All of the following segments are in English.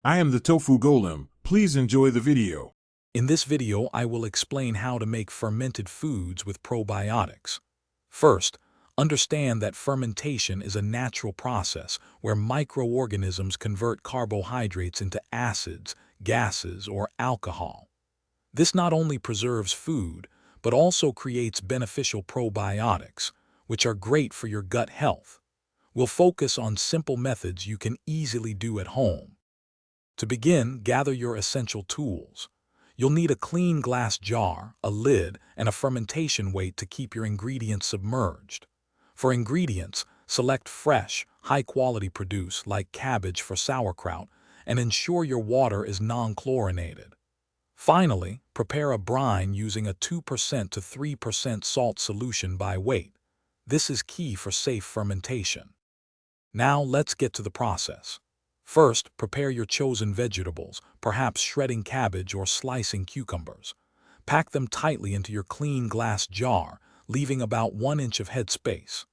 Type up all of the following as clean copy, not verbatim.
I am the Tofu Golem. Please enjoy the video. In this video, I will explain how to make fermented foods with probiotics. First, understand that fermentation is a natural process where microorganisms convert carbohydrates into acids, gases, or alcohol. This not only preserves food, but also creates beneficial probiotics, which are great for your gut health. We'll focus on simple methods you can easily do at home. To begin, gather your essential tools. You'll need a clean glass jar, a lid, and a fermentation weight to keep your ingredients submerged. For ingredients, select fresh, high-quality produce like cabbage for sauerkraut, and ensure your water is non-chlorinated. Finally, prepare a brine using a 2% to 3% salt solution by weight. This is key for safe fermentation. Now let's get to the process. First, prepare your chosen vegetables, perhaps shredding cabbage or slicing cucumbers. Pack them tightly into your clean glass jar, leaving about 1 inch of head space.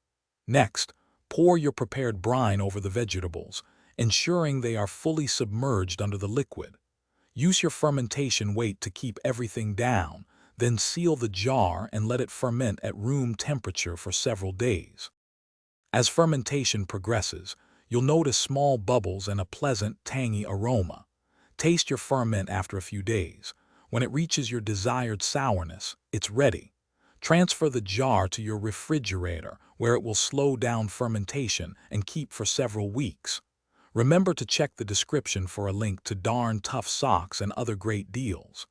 Next, pour your prepared brine over the vegetables, ensuring they are fully submerged under the liquid. Use your fermentation weight to keep everything down, then seal the jar and let it ferment at room temperature for several days. As fermentation progresses, you'll notice small bubbles and a pleasant, tangy aroma. Taste your ferment after a few days. When it reaches your desired sourness, it's ready. Transfer the jar to your refrigerator, where it will slow down fermentation and keep for several weeks. Remember to check the description for a link to Darn Tough socks and other great deals.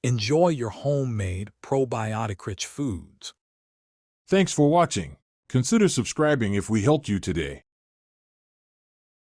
Enjoy your homemade, probiotic-rich foods. Thanks for watching. Consider subscribing if we helped you today.